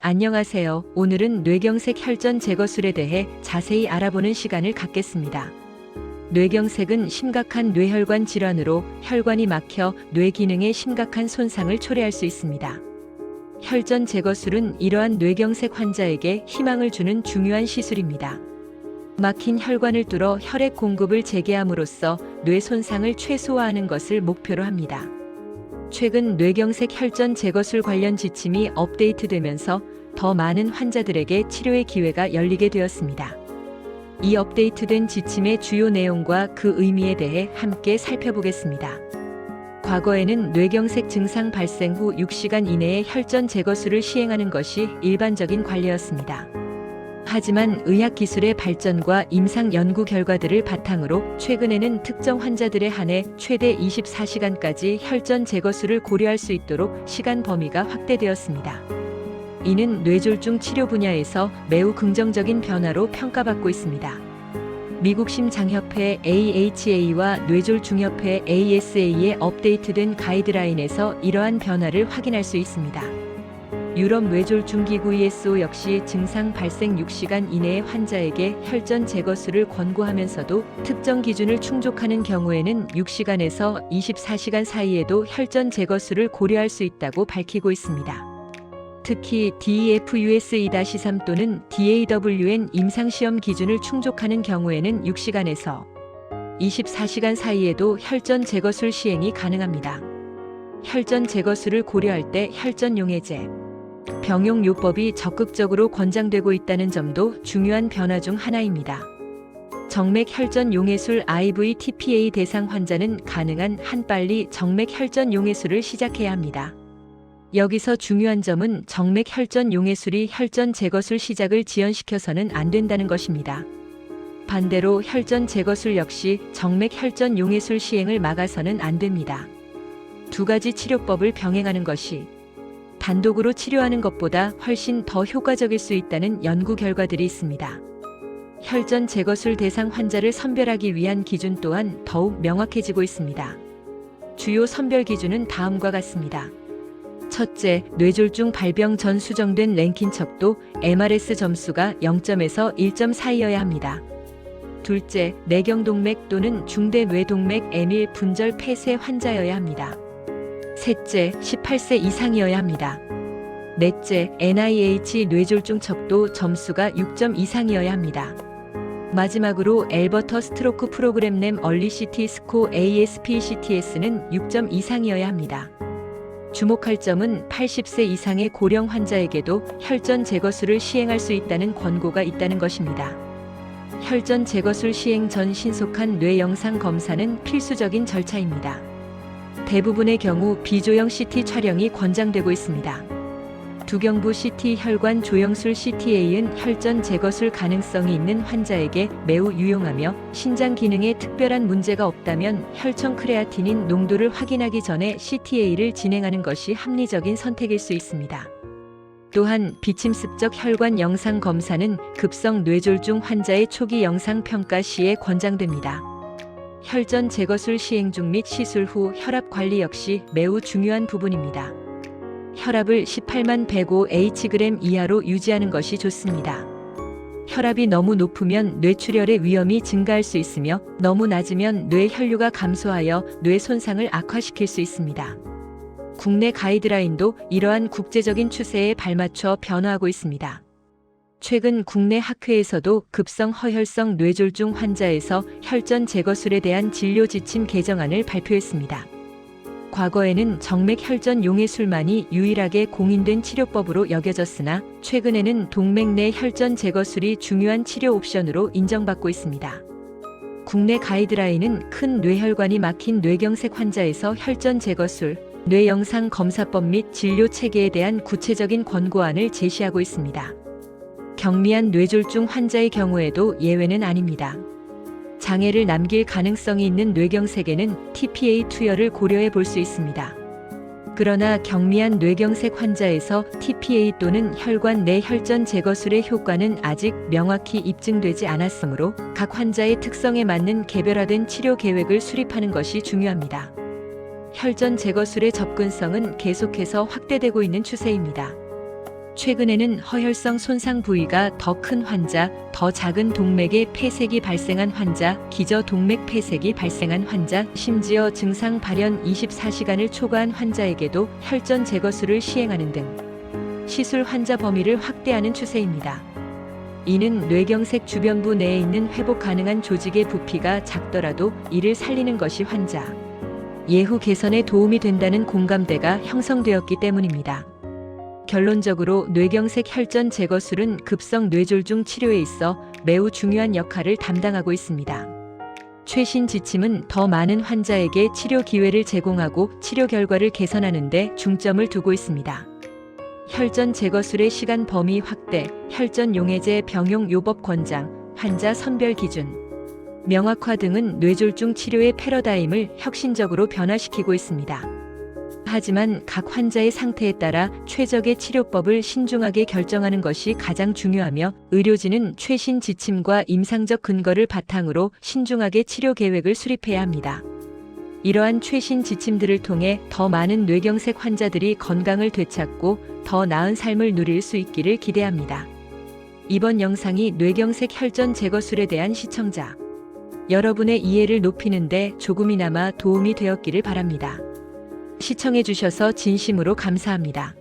안녕하세요. 오늘은 뇌경색 혈전 제거술에 대해 자세히 알아보는 시간을 갖겠습니다. 뇌경색은 심각한 뇌혈관 질환으로 혈관이 막혀 뇌 기능에 심각한 손상을 초래할 수 있습니다. 혈전 제거술은 이러한 뇌경색 환자에게 희망을 주는 중요한 시술입니다. 막힌 혈관을 뚫어 혈액 공급을 재개함으로써 뇌 손상을 최소화하는 것을 목표로 합니다. 최근 뇌경색 혈전 제거술 관련 지침이 업데이트되면서 더 많은 환자들에게 치료의 기회가 열리게 되었습니다. 이 업데이트된 지침의 주요 내용과 그 의미에 대해 함께 살펴보겠습니다. 과거에는 뇌경색 증상 발생 후 6시간 이내에 혈전 제거술을 시행하는 것이 일반적인 관례였습니다. 하지만 의학기술의 발전과 임상 연구 결과들을 바탕으로 최근에는 특정 환자들에 한해 최대 24시간까지 혈전 제거술을 고려할 수 있도록 시간 범위가 확대되었습니다. 이는 뇌졸중 치료 분야에서 매우 긍정적인 변화로 평가받고 있습니다. 미국 심장협회 AHA와 뇌졸중협회 ASA의 업데이트된 가이드라인에서 이러한 변화를 확인할 수 있습니다. 유럽 뇌졸중기구 ESO 역시 증상 발생 6시간 이내의 환자에게 혈전 제거술을 권고하면서도 특정 기준을 충족하는 경우에는 6시간에서 24시간 사이에도 혈전 제거술을 고려할 수 있다고 밝히고 있습니다. 특히 DEFUS2-3 또는 DAWN 임상시험 기준을 충족하는 경우에는 6시간에서 24시간 사이에도 혈전 제거술 시행이 가능합니다. 혈전 제거술을 고려할 때 혈전용해제 병용요법이 적극적으로 권장되고 있다는 점도 중요한 변화 중 하나입니다. 정맥 혈전 용해술 IVTPA 대상 환자는 가능한 한 빨리 정맥 혈전 용해술을 시작해야 합니다. 여기서 중요한 점은 정맥 혈전 용해술이 혈전 제거술 시작을 지연시켜서는 안 된다는 것입니다. 반대로 혈전 제거술 역시 정맥 혈전 용해술 시행을 막아서는 안 됩니다. 두 가지 치료법을 병행하는 것이 단독으로 치료하는 것보다 훨씬 더 효과적일 수 있다는 연구 결과들이 있습니다. 혈전 제거술 대상 환자를 선별하기 위한 기준 또한 더욱 명확해지고 있습니다. 주요 선별 기준은 다음과 같습니다. 첫째, 뇌졸중 발병 전 수정된 랭킨 척도 MRS 점수가 0점에서 1점 사이여야 합니다. 둘째, 내경동맥 또는 중대 뇌동맥 M1 분절 폐쇄 환자여야 합니다. 셋째, 18세 이상이어야 합니다. 넷째, NIH 뇌졸중 척도 점수가 6점 이상이어야 합니다. 마지막으로 엘버터 스트로크 프로그램 램 얼리 CT 스코 ASPCTS는 6점 이상이어야 합니다. 주목할 점은 80세 이상의 고령 환자에게도 혈전 제거술을 시행할 수 있다는 권고가 있다는 것입니다. 혈전 제거술 시행 전 신속한 뇌 영상 검사는 필수적인 절차입니다. 대부분의 경우 비조형 CT 촬영이 권장되고 있습니다. 두경부 CT 혈관 조영술 CTA는 혈전 제거술 가능성이 있는 환자에게 매우 유용하며 신장 기능에 특별한 문제가 없다면 혈청 크레아티닌 농도를 확인하기 전에 CTA를 진행하는 것이 합리적인 선택일 수 있습니다. 또한 비침습적 혈관 영상 검사는 급성 뇌졸중 환자의 초기 영상 평가 시에 권장됩니다. 혈전 제거술 시행 중 및 시술 후 혈압 관리 역시 매우 중요한 부분입니다. 혈압을 18만 105Hg 이하로 유지하는 것이 좋습니다. 혈압이 너무 높으면 뇌출혈의 위험이 증가할 수 있으며 너무 낮으면 뇌 혈류가 감소하여 뇌 손상을 악화시킬 수 있습니다. 국내 가이드라인도 이러한 국제적인 추세에 발맞춰 변화하고 있습니다. 최근 국내 학회에서도 급성 허혈성 뇌졸중 환자에서 혈전 제거술에 대한 진료 지침 개정안을 발표했습니다. 과거에는 정맥 혈전 용해술만이 유일하게 공인된 치료법으로 여겨졌으나 최근에는 동맥 내 혈전 제거술이 중요한 치료 옵션으로 인정받고 있습니다. 국내 가이드라인은 큰 뇌혈관이 막힌 뇌경색 환자에서 혈전 제거술, 뇌영상 검사법 및 진료 체계에 대한 구체적인 권고안을 제시하고 있습니다. 경미한 뇌졸중 환자의 경우에도 예외는 아닙니다. 장애를 남길 가능성이 있는 뇌경색에는 TPA 투여를 고려해 볼 수 있습니다. 그러나 경미한 뇌경색 환자에서 TPA 또는 혈관 내 혈전 제거술의 효과는 아직 명확히 입증되지 않았으므로 각 환자의 특성에 맞는 개별화된 치료 계획을 수립하는 것이 중요합니다. 혈전 제거술의 접근성은 계속해서 확대되고 있는 추세입니다. 최근에는 허혈성 손상 부위가 더 큰 환자, 더 작은 동맥에 폐색이 발생한 환자, 기저 동맥 폐색이 발생한 환자, 심지어 증상 발현 24시간을 초과한 환자에게도 혈전 제거술을 시행하는 등 시술 환자 범위를 확대하는 추세입니다. 이는 뇌경색 주변부 내에 있는 회복 가능한 조직의 부피가 작더라도 이를 살리는 것이 환자 예후 개선에 도움이 된다는 공감대가 형성되었기 때문입니다. 결론적으로 뇌경색 혈전 제거술은 급성 뇌졸중 치료에 있어 매우 중요한 역할을 담당하고 있습니다. 최신 지침은 더 많은 환자에게 치료 기회를 제공하고 치료 결과를 개선하는 데 중점을 두고 있습니다. 혈전 제거술의 시간 범위 확대, 혈전 용해제 병용 요법 권장, 환자 선별 기준, 명확화 등은 뇌졸중 치료의 패러다임을 혁신적으로 변화시키고 있습니다. 하지만 각 환자의 상태에 따라 최적의 치료법을 신중하게 결정하는 것이 가장 중요하며 의료진은 최신 지침과 임상적 근거를 바탕으로 신중하게 치료 계획을 수립해야 합니다. 이러한 최신 지침들을 통해 더 많은 뇌경색 환자들이 건강을 되찾고 더 나은 삶을 누릴 수 있기를 기대합니다. 이번 영상이 뇌경색 혈전 제거술에 대한 시청자 여러분의 이해를 높이는 데 조금이나마 도움이 되었기를 바랍니다. 시청해 주셔서 진심으로 감사합니다.